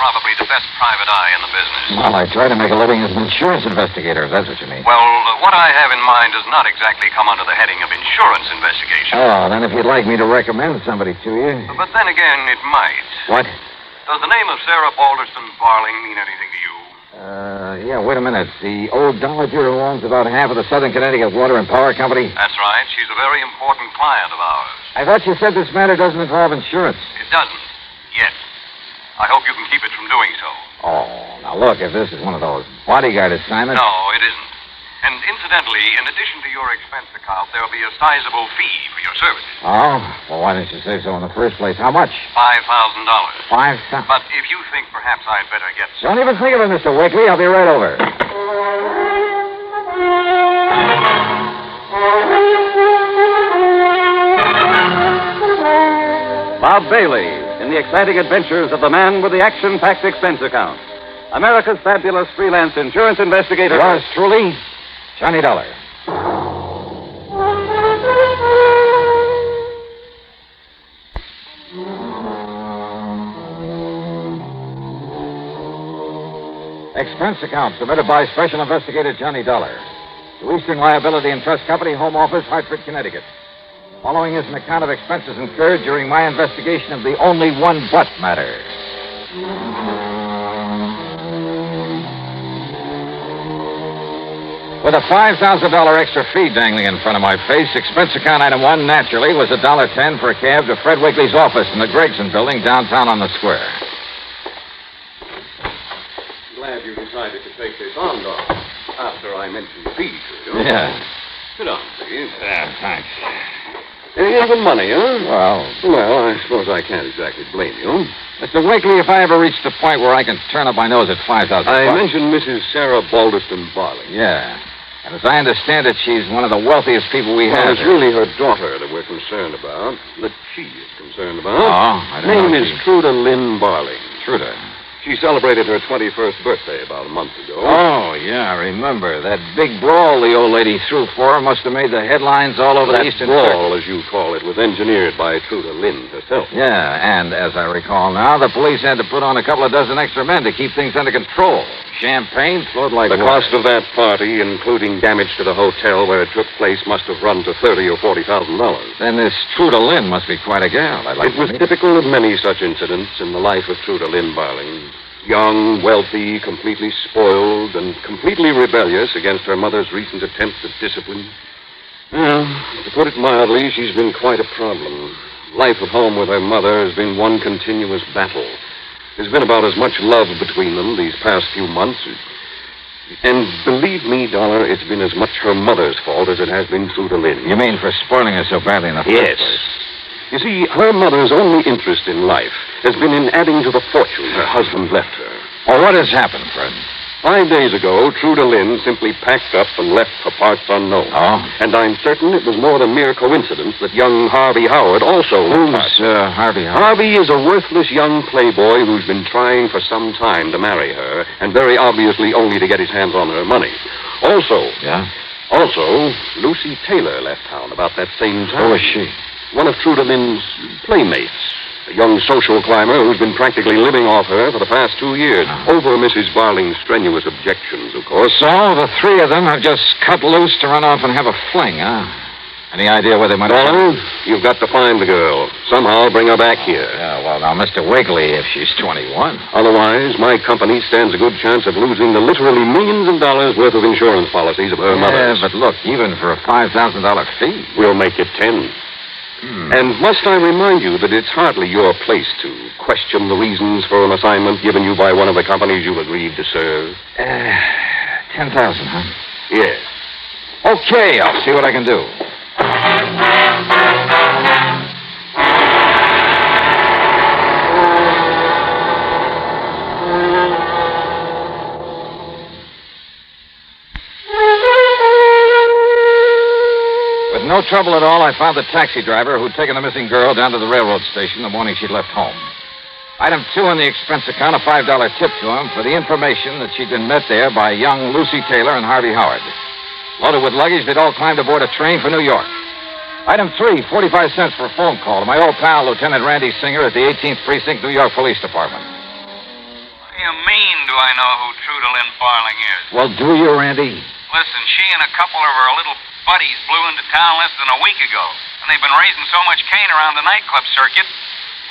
probably the best private eye in the business. Well, I try to make a living as an insurance investigator, if that's what you mean. Well, what I have in mind does not exactly come under the heading of insurance investigation. Oh, then if you'd like me to recommend somebody to you. But then again, it might. What? Does the name of Sarah Balderston Barling mean anything to you? Yeah, wait a minute. The old dowager who owns about half of the Southern Connecticut Water and Power Company? That's right. She's a very important client of ours. I thought you said this matter doesn't involve insurance. It doesn't. Yet. I hope you can keep it from doing so. Oh, now look, if this is one of those bodyguard assignments... No, it isn't. And incidentally, in addition to your expense account, there'll be a sizable fee for your services. Oh? Well, why didn't you say so in the first place? How much? $5,000. $5,000? But if you think perhaps I'd better get some... Don't even think of it, Mr. Wakely. I'll be right over. Bob Bailey in the exciting adventures of the man with the action-packed expense account. America's fabulous freelance insurance investigator. Yours truly, Johnny Dollar. Expense account submitted by Special Investigator Johnny Dollar to Eastern Liability and Trust Company, Home Office, Hartford, Connecticut. Following is an account of expenses incurred during my investigation of the only one but matter. With a $5,000 extra fee dangling in front of my face, expense account item 1, naturally, was $1.10 for a cab to Fred Wakely's office in the Gregson building downtown on the square. Glad you decided to take this on, Doc, after I mentioned the fee to you. Yeah. Sit down, please. Yeah, thanks. Anything for money, huh? Well, I suppose I can't exactly blame you. Mr. Wakely, if I ever reach the point where I can turn up my nose at $5,000... I mentioned Mrs. Sarah Balderston Barling. Yeah. And as I understand it, she's one of the wealthiest people we have. It's really her daughter that we're concerned about, that she is concerned about. Oh, I don't know. Name is Trudy Lynn Barling. Trudy. She celebrated her 21st birthday about a month ago. Oh, yeah, I remember. That big brawl the old lady threw for her must have made the headlines all over the Eastern brawl, as you call it, was engineered by Trudy Lynn herself. Yeah, and as I recall now, the police had to put on a couple of dozen extra men to keep things under control. Champagne flowed like the water. Cost of that party, including damage to the hotel where it took place, must have run to $30,000 or $40,000. Then this Trudy Lynn must be quite a gal. It was typical of many such incidents in the life of Trudy Lynn Barling. Young, wealthy, completely spoiled, and completely rebellious against her mother's recent attempts at discipline. Well, to put it mildly, she's been quite a problem. Life at home with her mother has been one continuous battle. There's been about as much love between them these past few months. And believe me, Dollar, it's been as much her mother's fault as it has been Trudy Lynn. You mean for spoiling her so badly in the first place? You see, her mother's only interest in life has been in adding to the fortune her husband left her. Well, what has happened, Fred? 5 days ago, Trudy Lynn simply packed up and left for parts unknown. Oh? And I'm certain it was more than mere coincidence that young Harvey Howard also left. Who's Harvey Howard? Harvey is a worthless young playboy who's been trying for some time to marry her, and very obviously only to get his hands on her money. Yeah? Also, Lucy Taylor left town about that same time. Who is she? One of Trudy Lynn's playmates. A young social climber who's been practically living off her for the past 2 years. Over Mrs. Barling's strenuous objections, of course. So the three of them have just cut loose to run off and have a fling, huh? Any idea where they might have Dollar, you've got to find the girl. Somehow bring her back here. Yeah, well, now, Mr. Wakely, if she's 21. Otherwise, my company stands a good chance of losing the literally millions of dollars worth of insurance policies of her mother's. Yeah, but look, even for a $5,000 fee. We'll make it 10. And must I remind you that it's hardly your place to question the reasons for an assignment given you by one of the companies you've agreed to serve? 10,000, huh? Yes. Okay, I'll see what I can do. With no trouble at all, I found the taxi driver who'd taken the missing girl down to the railroad station the morning she'd left home. Item 2 on the expense account, a $5 tip to him for the information that she'd been met there by young Lucy Taylor and Harvey Howard. Loaded with luggage, they'd all climbed aboard a train for New York. Item 3, 45 cents for a phone call to my old pal, Lieutenant Randy Singer at the 18th Precinct, New York Police Department. do you mean, do I know who Trudy Lynn Barling is? Well, do you, Randy? Listen, she and a couple of her little buddies blew into town less than a week ago. And they've been raising so much cane around the nightclub circuit.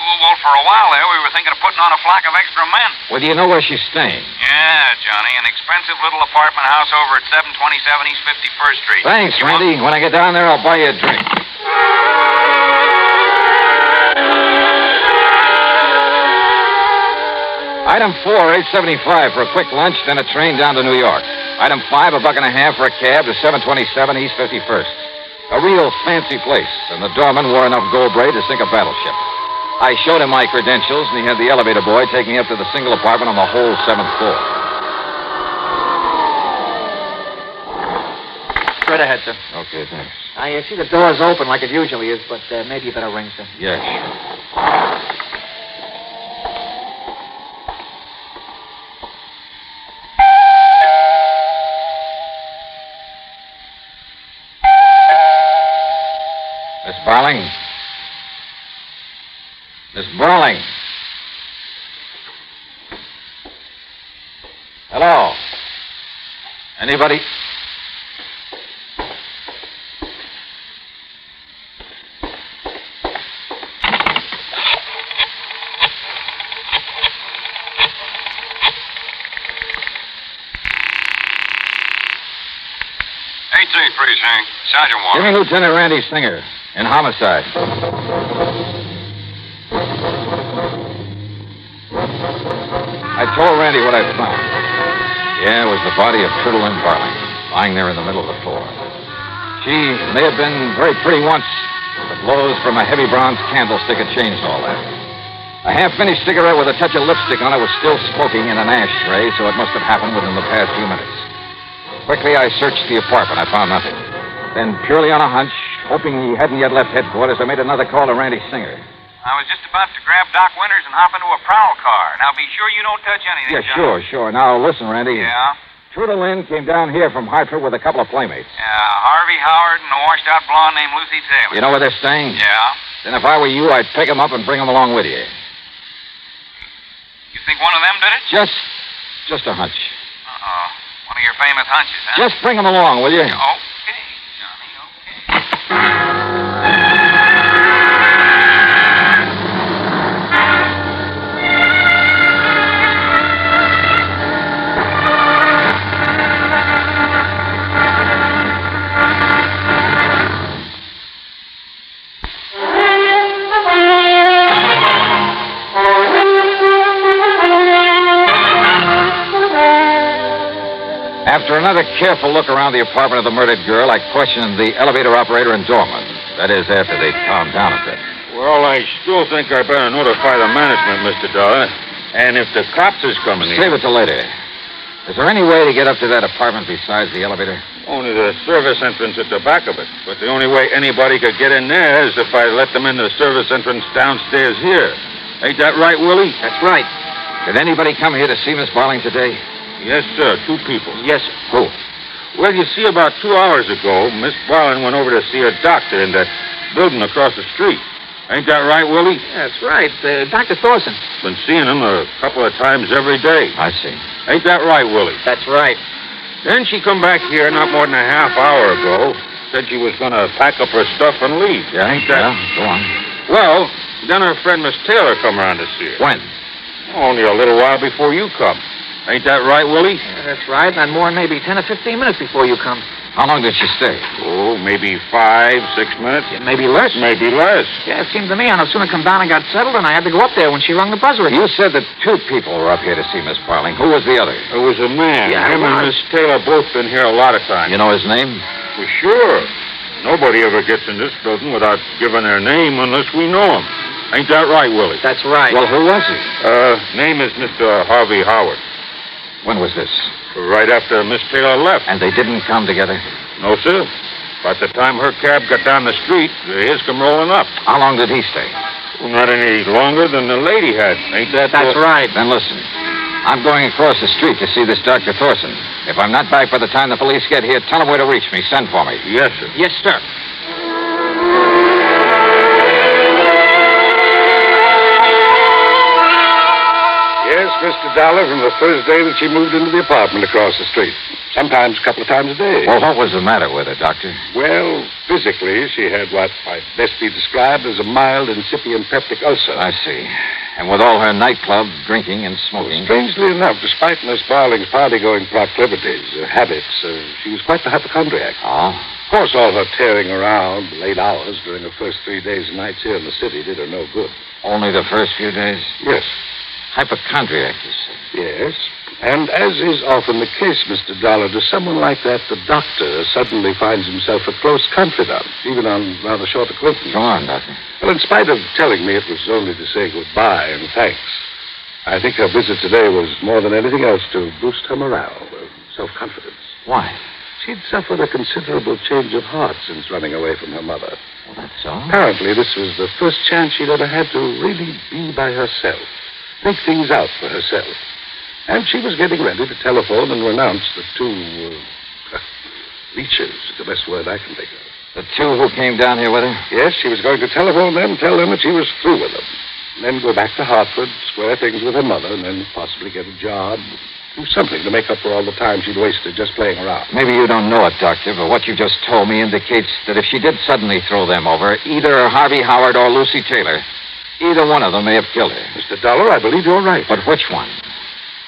Well, for a while there, we were thinking of putting on a flock of extra men. Well, do you know where she's staying? Yeah, Johnny, an expensive little apartment house over at 727 East 51st Street. Thanks, Randy. When I get down there, I'll buy you a drink. Item 4, $8.75 for a quick lunch, then a train down to New York. Item 5, $1.50 for a cab to 727 East 51st. A real fancy place, and the doorman wore enough gold braid to sink a battleship. I showed him my credentials, and he had the elevator boy take me up to the single apartment on the whole 7th floor. Straight ahead, sir. Okay, thanks. I see the door's open like it usually is, but maybe you better ring, sir. Yeah, sure. Miss Barling? Miss Barling? Hello? Anybody? Precinct. Sergeant Warren. Give me Lieutenant Randy Singer in homicide. I told Randy what I'd found. Yeah, it was the body of Trudy Lynn Barling, lying there in the middle of the floor. She may have been very pretty once, but the blows from a heavy bronze candlestick had changed all that. A half-finished cigarette with a touch of lipstick on it was still smoking in an ashtray, so it must have happened within the past few minutes. Quickly, I searched the apartment. I found nothing. Then, purely on a hunch, hoping he hadn't yet left headquarters, I made another call to Randy Singer. I was just about to grab Doc Winters and hop into a prowl car. Now, be sure you don't touch anything, Yeah, Johnny. sure. Now, listen, Randy. Yeah? Trudy Lynn came down here from Hartford with a couple of playmates. Yeah, Harvey Howard and a washed-out blonde named Lucy Taylor. You know where they're staying? Yeah? Then if I were you, I'd pick them up and bring them along with you. You think one of them did it? Just a hunch. Uh-oh. One of your famous hunches, huh? Just bring them along, will you? Okay, Johnny, okay. After another careful look around the apartment of the murdered girl, I questioned the elevator operator and doorman. That is, after they'd calmed down a bit. Well, I still think I better notify the management, Mr. Dollar. And if the cops is coming in... Save it till later. Is there any way to get up to that apartment besides the elevator? Only the service entrance at the back of it. But the only way anybody could get in there is if I let them into the service entrance downstairs here. Ain't that right, Willie? That's right. Did anybody come here to see Miss Barling today? Yes, sir. 2 people. Yes, sir. Who? Well, you see, about 2 hours ago, Miss Barling went over to see a doctor in that building across the street. Ain't that right, Willie? That's right. Dr. Thorson. Been seeing him a couple of times every day. I see. Ain't that right, Willie? That's right. Then she come back here not more than a half hour ago. Said she was going to pack up her stuff and leave. Yeah, Ain't that? Yeah, go on. Well, then her friend Miss Taylor come around to see her. When? Only a little while before you come. Ain't that right, Willie? Yeah, that's right. Not more than maybe 10 or 15 minutes before you come. How long did she stay? Oh, maybe 5, 6 minutes. Yeah, maybe less. Maybe less. Yeah, it seemed to me I no sooner come down and got settled, and I had to go up there when she rung the buzzer. You said that 2 people were up here to see Miss Barling. Who was the other? It was a man. Yeah, Him and Miss Taylor both been here a lot of times. You know his name? For sure. Nobody ever gets in this building without giving their name unless we know him. Ain't that right, Willie? That's right. Well, who was he? Name is Mr. Harvey Howard. When was this? Right after Miss Taylor left. And they didn't come together? No, sir. By the time her cab got down the street, his come rolling up. How long did he stay? Well, not any longer than the lady had. Ain't that... That's right. Then listen. I'm going across the street to see this Dr. Thorson. If I'm not back by the time the police get here, tell them where to reach me. Send for me. Yes, sir. Yes, sir. Yes, Mr. Dollar from the first day that she moved into the apartment across the street. Sometimes a couple of times a day. Well, what was the matter with her, Doctor? Well, physically, she had what might best be described as a mild incipient peptic ulcer. I see. And with all her nightclub drinking and smoking... Strangely enough, despite Miss Barling's party-going proclivities, habits, she was quite the hypochondriac. Oh? Of course, all her tearing around, late hours during her first 3 days and nights here in the city did her no good. Only the first few days? Yes. Hypochondriac, you say? Yes. And as is often the case, Mr. Dollar, to someone like that, the doctor suddenly finds himself a close confidant, even on rather short acquaintance. Go on, Doctor. Well, in spite of telling me it was only to say goodbye and thanks, I think her visit today was more than anything else to boost her morale, self-confidence. Why? She'd suffered a considerable change of heart since running away from her mother. Well, that's so. Apparently, this was the first chance she'd ever had to really be by herself, think things out for herself. And she was getting ready to telephone and renounce the two leeches, the best word I can think of. The two who came down here with her? Yes, she was going to telephone them, tell them that she was through with them. And then go back to Hartford, square things with her mother, and then possibly get a job. Do something to make up for all the time she'd wasted just playing around. Maybe you don't know it, Doctor, but what you just told me indicates that if she did suddenly throw them over, either Harvey Howard or Lucy Taylor, either one of them may have killed her. Mr. Dollar, I believe you're right. But which one?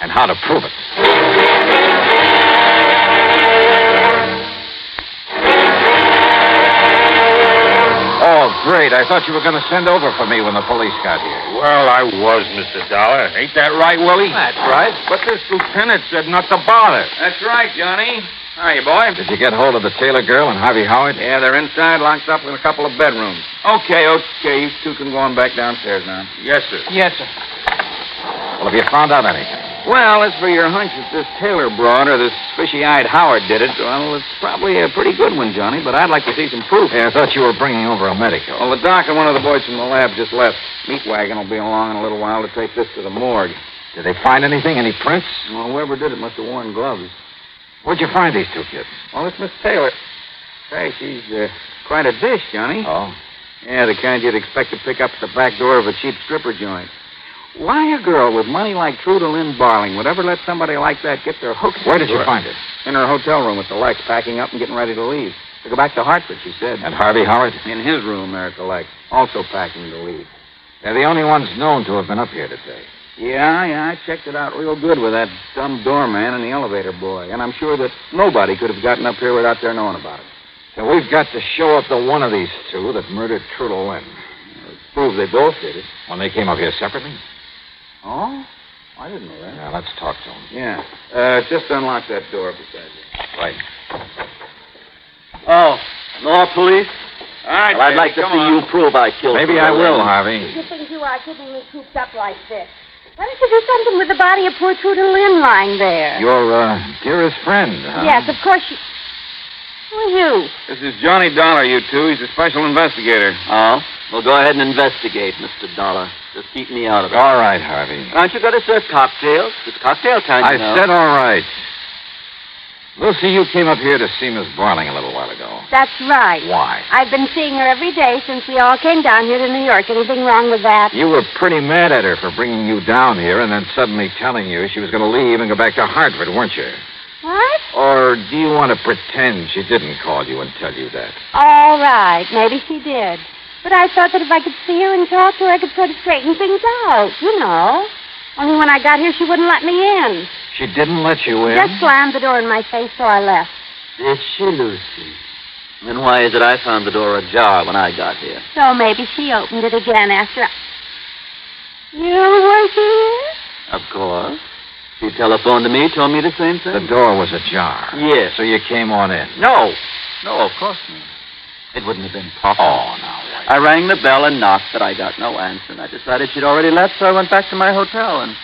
And how to prove it? Oh, great. I thought you were going to send over for me when the police got here. Well, I was, Mr. Dollar. Ain't that right, Willie? That's right. But this lieutenant said not to bother. That's right, Johnny. Hiya, boy. Did you get hold of the Taylor girl and Harvey Howard? Yeah, they're inside, locked up in a couple of bedrooms. Okay. You two can go on back downstairs now. Yes, sir. Yes, sir. Well, have you found out anything? Well, as for your hunch that this Taylor broad or this fishy-eyed Howard did it, well, it's probably a pretty good one, Johnny, but I'd like to see some proof. Yeah, I thought you were bringing over a medical. Well, the doc and one of the boys from the lab just left. Meat wagon will be along in a little while to take this to the morgue. Did they find anything? Any prints? Well, whoever did it must have worn gloves. Where'd you find these two kids? Well, it's Miss Taylor. Say, she's quite a dish, Johnny. Oh? Yeah, the kind you'd expect to pick up at the back door of a cheap stripper joint. Why a girl with money like Trudy Lynn Barling would ever let somebody like that get their hooks? Where did you find her? In her hotel room with the lights, packing up and getting ready to leave. To go back to Hartford, she said. And Harvey Howard? In his room there at the lights, also packing to leave. They're the only ones known to have been up here today. Yeah, I checked it out real good with that dumb doorman and the elevator boy. And I'm sure that nobody could have gotten up here without their knowing about it. So we've got to show up to one of these two that murdered Trudy Lynn. Prove they both did it. When they came up here separately? Oh? I didn't know that. Now, let's talk to them. Yeah. Just unlock that door beside you. Right. Oh, no police? All right, well, I'd like to see you prove I killed Maybe I will, Harvey. You think you are keeping me cooped up like this? Why don't you do something with the body of poor Trudy Lynn lying there? Your, dearest friend, huh? Yes, of course you... Who are you? This is Johnny Dollar, you two. He's a special investigator. Oh? Well, go ahead and investigate, Mr. Dollar. Just keep me out of it. All right, Harvey. Aren't you going to serve cocktails? It's cocktail time, I you know. said all right. Lucy, you came up here to see Miss Barling a little while ago. That's right. Why? I've been seeing her every day since we all came down here to New York. Anything wrong with that? You were pretty mad at her for bringing you down here and then suddenly telling you she was going to leave and go back to Hartford, weren't you? What? Or do you want to pretend she didn't call you and tell you that? All right. Maybe she did. But I thought that if I could see her and talk to her, I could sort of straighten things out, you know. Only when I got here, she wouldn't let me in. She didn't let you in? Just slammed the door in my face, so I left. Did she, Lucy? Then why is it I found the door ajar when I got here? So maybe she opened it again after You were here? Of course. She telephoned to me, told me the same thing. The door was ajar. Yes. So you came on in? No, of course not. It wouldn't have been possible. Oh, no. I rang the bell and knocked, but I got no answer. And I decided she'd already left, so I went back to my hotel and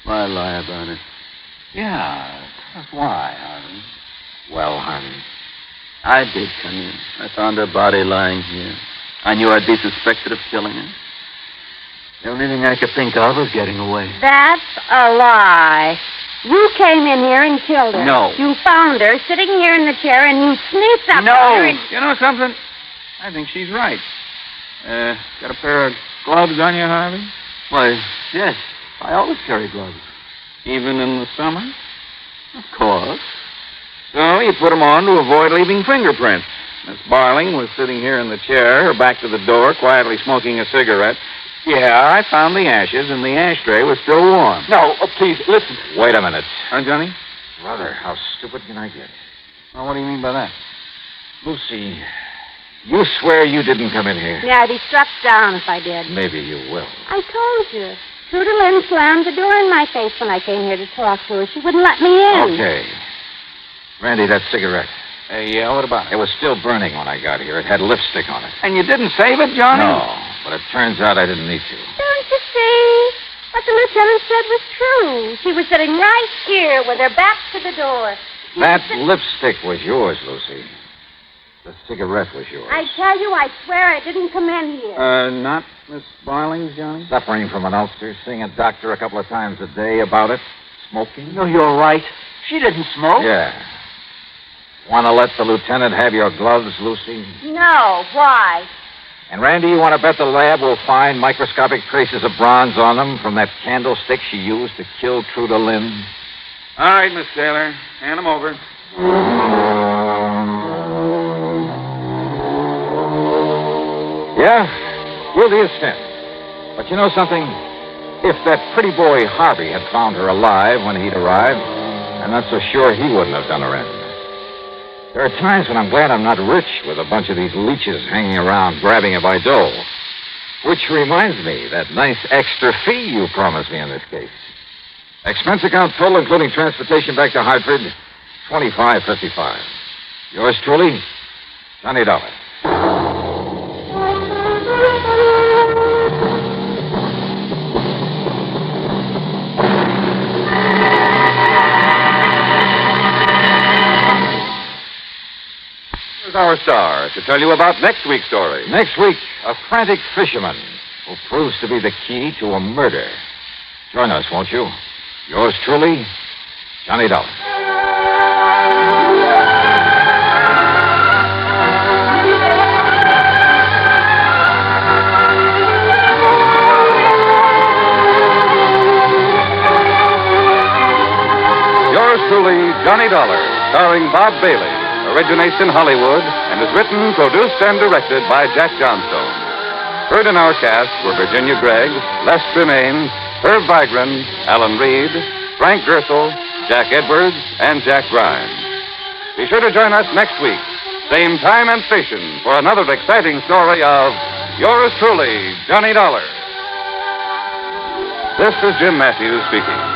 why lie about it? Yeah, that's why, Harvey. Well, Harvey. I did come in. I found her body lying here. I knew I'd be suspected of killing her. The only thing I could think of was getting away. That's a lie. You came in here and killed her. No. You found her sitting here in the chair and you sneaked up No. on her and... You know something? I think she's right. Got a pair of gloves on you, Harvey? Why, yes. I always carry gloves. Even in the summer? Of course. So you put them on to avoid leaving fingerprints. Miss Barling was sitting here in the chair, her back to the door, quietly smoking a cigarette. Yeah, I found the ashes, and the ashtray was still warm. No, please, listen. Wait a minute. Huh, Johnny? Brother, how stupid can I get? Well, what do you mean by that? Lucy, you swear you didn't come in here? Yeah, I'd be struck down if I did. Maybe you will. I told you. Trudy Lynn slammed the door in my face when I came here to talk to her. She wouldn't let me in. Okay. Randy, that cigarette. Yeah, what about it? It was still burning when I got here. It had lipstick on it. And you didn't save it, Johnny? No, but it turns out I didn't need to. Don't you see? What the lieutenant said was true. She was sitting right here with her back to the door. That lipstick was yours, Lucy. The cigarette was yours. I tell you, I swear I didn't come in here. Not Miss Barling's, Johnny? Suffering from an ulcer, seeing a doctor a couple of times a day about it. Smoking. No, you're right. She didn't smoke. Yeah. Want to let the lieutenant have your gloves, Lucy? No, why? And, Randy, you want to bet the lab will find microscopic traces of bronze on them from that candlestick she used to kill Trudy Lynn? All right, Miss Taylor. Hand them over. Yeah, guilty as sin. But you know something? If that pretty boy Harvey had found her alive when he'd arrived, I'm not so sure he wouldn't have done her in. There are times when I'm glad I'm not rich with a bunch of these leeches hanging around grabbing her by dough. Which reminds me, that nice extra fee you promised me in this case. Expense account total, including transportation back to Hartford, $25.55. Yours truly, Johnny Dollar. Our star to tell you about next week's story. Next week, a frantic fisherman who proves to be the key to a murder. Join us, won't you? Yours truly, Johnny Dollar. Yours truly, Johnny Dollar, starring Bob Bailey. Originates in Hollywood and is written, produced, and directed by Jack Johnstone. Heard in our cast were Virginia Gregg, Les Tremaine, Herb Vigran, Alan Reed, Frank Gersel, Jack Edwards, and Jack Grimes. Be sure to join us next week, same time and station, for another exciting story of Yours truly, Johnny Dollar. This is Jim Matthews speaking.